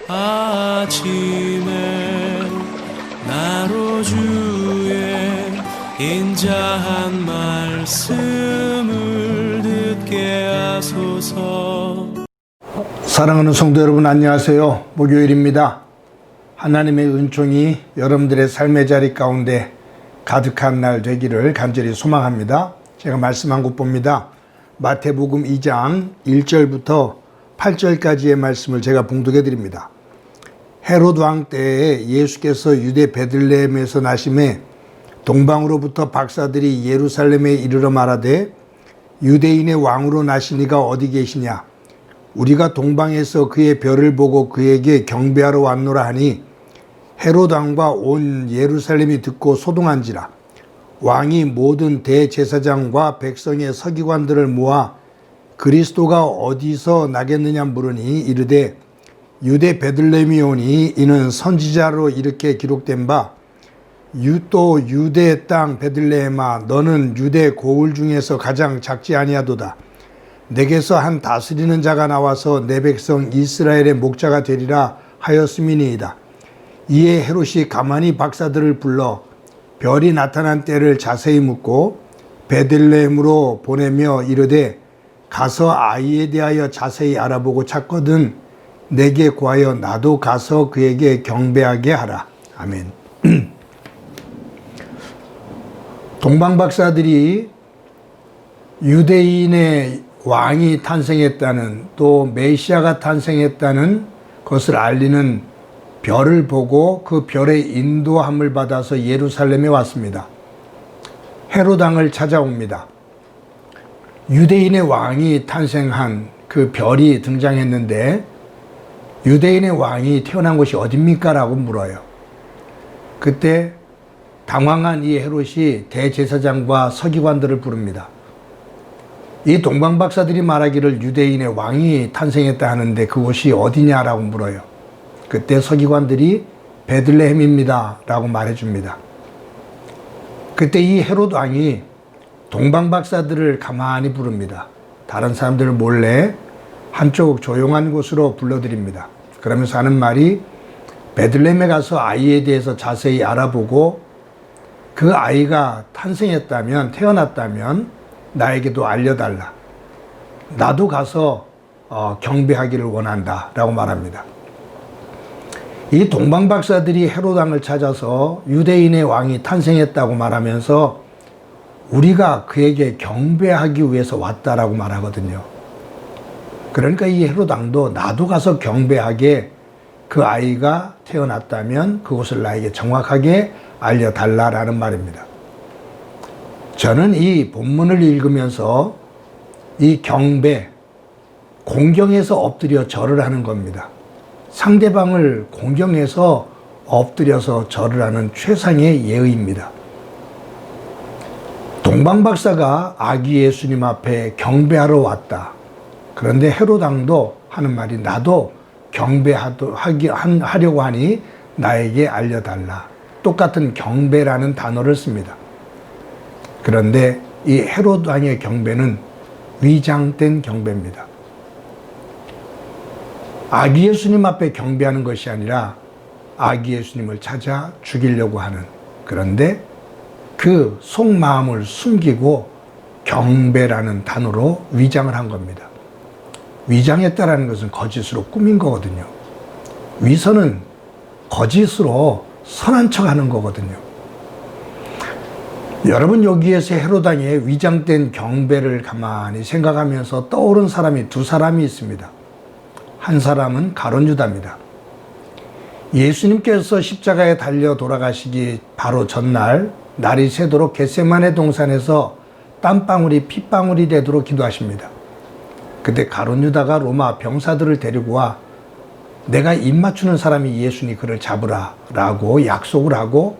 아침에 나로 주의 인자한 말씀을 듣게 하소서. 사랑하는 성도 여러분, 안녕하세요. 목요일입니다. 하나님의 은총이 여러분들의 삶의 자리 가운데 가득한 날 되기를 간절히 소망합니다. 제가 말씀한 곳 봅니다. 마태복음 2장 1절부터 8절까지의 말씀을 제가 봉독해 드립니다. 헤롯 왕 때에 예수께서 유대 베들레헴에서 나심에 동방으로부터 박사들이 예루살렘에 이르러 말하되 유대인의 왕으로 나신 이가 어디 계시냐? 우리가 동방에서 그의 별을 보고 그에게 경배하러 왔노라 하니 헤롯 왕과 온 예루살렘이 듣고 소동한지라. 왕이 모든 대제사장과 백성의 서기관들을 모아 그리스도가 어디서 나겠느냐 물으니 이르되 유대 베들레헴이오니 이는 선지자로 이렇게 기록된 바 또 유대 땅 베들레헴아 너는 유대 고을 중에서 가장 작지 아니하도다. 내게서 한 다스리는 자가 나와서 내 백성 이스라엘의 목자가 되리라 하였음이니이다. 이에 헤롯이 가만히 박사들을 불러 별이 나타난 때를 자세히 묻고 베들레헴으로 보내며 이르되 가서 아이에 대하여 자세히 알아보고 찾거든 내게 구하여 나도 가서 그에게 경배하게 하라. 아멘. 동방박사들이 유대인의 왕이 탄생했다는, 또 메시아가 탄생했다는 것을 알리는 별을 보고 그 별의 인도함을 받아서 예루살렘에 왔습니다. 헤롯 왕을 찾아옵니다. 유대인의 왕이 탄생한 그 별이 등장했는데 유대인의 왕이 태어난 곳이 어딥니까? 라고 물어요. 그때 당황한 이 헤롯이 대제사장과 서기관들을 부릅니다. 이 동방박사들이 말하기를 유대인의 왕이 탄생했다 하는데 그곳이 어디냐라고 물어요. 그때 서기관들이 베들레헴입니다 라고 말해줍니다. 그때 이 헤롯 왕이 동방박사들을 가만히 부릅니다. 다른 사람들을 몰래 한쪽 조용한 곳으로 불러들입니다. 그러면서 하는 말이 베들레헴에 가서 아이에 대해서 자세히 알아보고 그 아이가 태어났다면 나에게도 알려달라. 나도 가서 경배하기를 원한다 라고 말합니다. 이 동방박사들이 헤롯 왕을 찾아서 유대인의 왕이 탄생했다고 말하면서 우리가 그에게 경배하기 위해서 왔다라고 말하거든요. 그러니까 이 헤롯 왕도 나도 가서 경배하게 그 아이가 태어났다면 그것을 나에게 정확하게 알려달라라는 말입니다. 저는 이 본문을 읽으면서 이 경배, 공경해서 엎드려 절을 하는 겁니다. 상대방을 공경해서 엎드려서 절을 하는 최상의 예의입니다. 동방박사가 아기 예수님 앞에 경배하러 왔다. 그런데 헤롯 왕도 하는 말이 나도 경배하려고 하니 나에게 알려달라. 똑같은 경배라는 단어를 씁니다. 그런데 이 헤롯 왕의 경배는 위장된 경배입니다. 아기 예수님 앞에 경배하는 것이 아니라 아기 예수님을 찾아 죽이려고 하는, 그런데 그 속마음을 숨기고 경배라는 단어로 위장을 한 겁니다. 위장했다라는 것은 거짓으로 꾸민 거거든요. 위선은 거짓으로 선한 척 하는 거거든요. 여러분, 여기에서 헤롯 왕의 위장된 경배를 가만히 생각하면서 떠오른 사람이 두 사람이 있습니다. 한 사람은 가룟 유다입니다. 예수님께서 십자가에 달려 돌아가시기 바로 전날 날이 새도록 겟세마네 동산에서 땀방울이 핏방울이 되도록 기도하십니다. 그때 가룟 유다가 로마 병사들을 데리고 와 내가 입 맞추는 사람이 예수니 그를 잡으라 라고 약속을 하고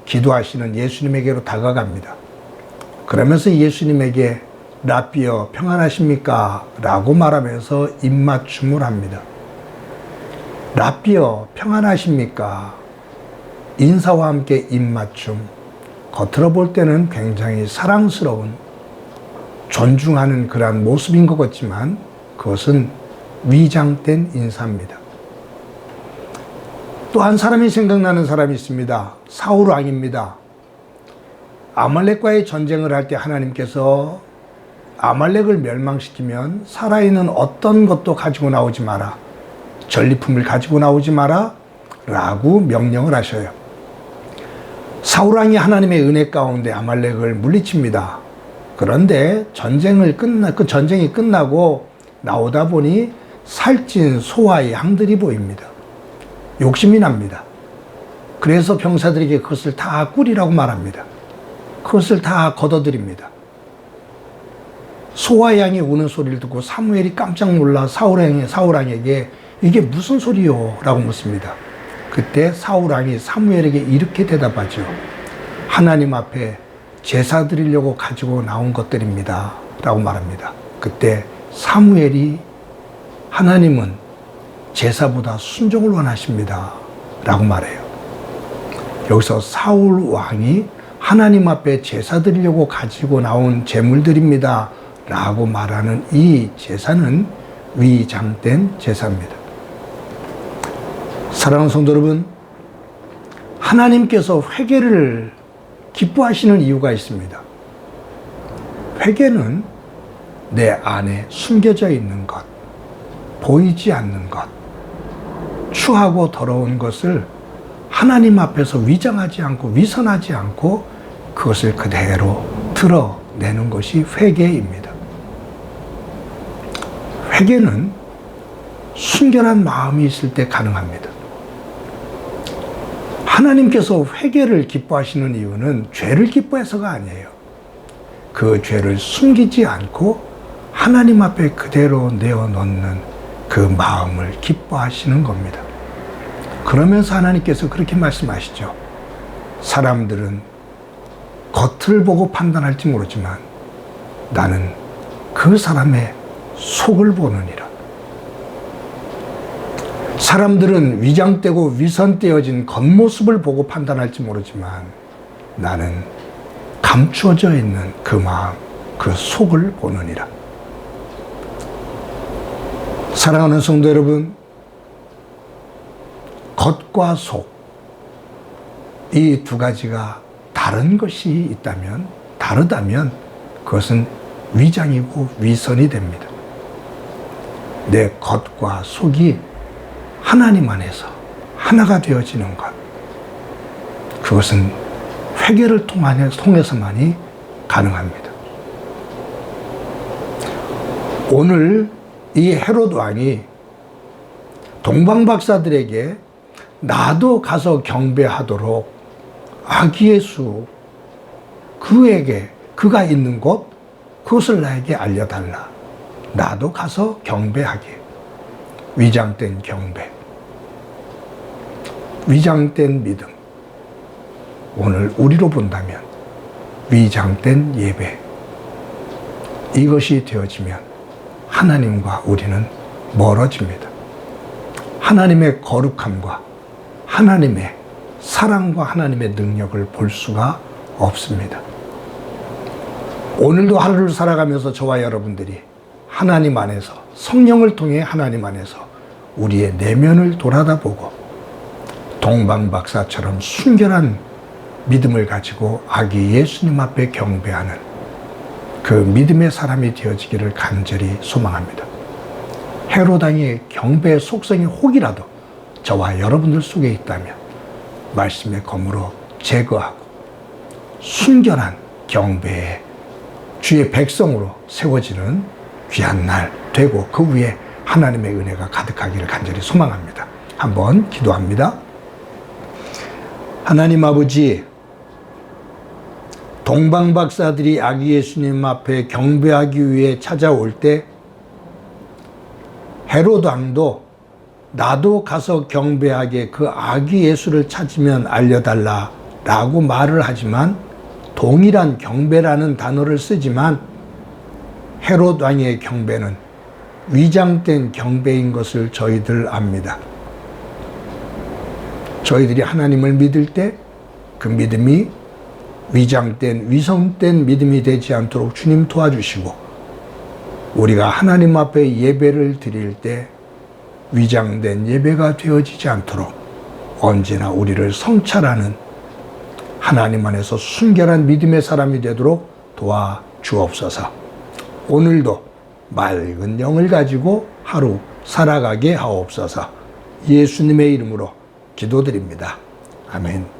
기도하시는 예수님에게로 다가갑니다. 그러면서 예수님에게 라삐어 평안하십니까? 라고 말하면서 입맞춤을 합니다. 라삐어 평안하십니까? 인사와 함께 입맞춤. 겉으로 볼 때는 굉장히 사랑스러운, 존중하는 그러한 모습인 것 같지만 그것은 위장된 인사입니다. 또 한 사람이 생각나는 사람이 있습니다. 사울 왕입니다. 아말렉과의 전쟁을 할 때 하나님께서 아말렉을 멸망시키면 살아있는 어떤 것도 가지고 나오지 마라. 전리품을 가지고 나오지 마라. 라고 명령을 하셔요. 사울왕이 하나님의 은혜 가운데 아말렉을 물리칩니다. 그런데 그 전쟁이 끝나고 나오다 보니 살찐 소와 양들이 보입니다. 욕심이 납니다. 그래서 병사들에게 그것을 다 꿀이라고 말합니다. 그것을 다 걷어들입니다. 소와 양이 우는 소리를 듣고 사무엘이 깜짝 놀라 사울왕에게 이게 무슨 소리요? 라고 묻습니다. 그때 사울왕이 사무엘에게 이렇게 대답하죠. 하나님 앞에 제사 드리려고 가지고 나온 것들입니다. 라고 말합니다. 그때 사무엘이 하나님은 제사보다 순종을 원하십니다. 라고 말해요. 여기서 사울 왕이 하나님 앞에 제사 드리려고 가지고 나온 제물들입니다. 라고 말하는 이 제사는 위장된 제사입니다. 사랑하는 성도 여러분, 하나님께서 회개를 기뻐하시는 이유가 있습니다. 회개는 내 안에 숨겨져 있는 것, 보이지 않는 것, 추하고 더러운 것을 하나님 앞에서 위장하지 않고 위선하지 않고 그것을 그대로 드러내는 것이 회개입니다. 회개는 순결한 마음이 있을 때 가능합니다. 하나님께서 회개를 기뻐하시는 이유는 죄를 기뻐해서가 아니에요. 그 죄를 숨기지 않고 하나님 앞에 그대로 내어놓는 그 마음을 기뻐하시는 겁니다. 그러면서 하나님께서 그렇게 말씀하시죠. 사람들은 겉을 보고 판단할지 모르지만 나는 그 사람의 속을 보느니라. 사람들은 위장되고 위선되어진 겉모습을 보고 판단할지 모르지만 나는 감추어져 있는 그 마음, 그 속을 보느니라. 사랑하는 성도 여러분, 겉과 속, 이 두 가지가 다른 것이 있다면, 다르다면 그것은 위장이고 위선이 됩니다. 내 겉과 속이 하나님 안에서 하나가 되어지는 것, 그것은 회개를 통해서만이 가능합니다. 오늘 이 헤롯 왕이 동방박사들에게 나도 가서 경배하도록 아기 예수 그가 있는 곳 그것을 나에게 알려달라. 나도 가서 경배하게. 위장된 경배, 위장된 믿음. 오늘 우리로 본다면 위장된 예배. 이것이 되어지면 하나님과 우리는 멀어집니다. 하나님의 거룩함과 하나님의 사랑과 하나님의 능력을 볼 수가 없습니다. 오늘도 하루를 살아가면서 저와 여러분들이 하나님 안에서, 성령을 통해 하나님 안에서 우리의 내면을 돌아다보고 동방박사처럼 순결한 믿음을 가지고 아기 예수님 앞에 경배하는 그 믿음의 사람이 되어지기를 간절히 소망합니다. 헤롯 왕의 경배의 속성이 혹이라도 저와 여러분들 속에 있다면 말씀의 검으로 제거하고 순결한 경배의 주의 백성으로 세워지는 귀한 날 되고 그 위에 하나님의 은혜가 가득하기를 간절히 소망합니다. 한번 기도합니다. 하나님 아버지, 동방박사들이 아기 예수님 앞에 경배하기 위해 찾아올 때 헤롯 왕도 나도 가서 경배하게 그 아기 예수를 찾으면 알려달라 라고 말을 하지만 동일한 경배라는 단어를 쓰지만 헤롯 왕의 경배는 위장된 경배인 것을 저희들 압니다. 저희들이 하나님을 믿을 때 그 믿음이 위장된, 위선된 믿음이 되지 않도록 주님 도와주시고 우리가 하나님 앞에 예배를 드릴 때 위장된 예배가 되어지지 않도록 언제나 우리를 성찰하는 하나님 안에서 순결한 믿음의 사람이 되도록 도와주옵소서. 오늘도 맑은 영을 가지고 하루 살아가게 하옵소서. 예수님의 이름으로 기도드립니다. 아멘.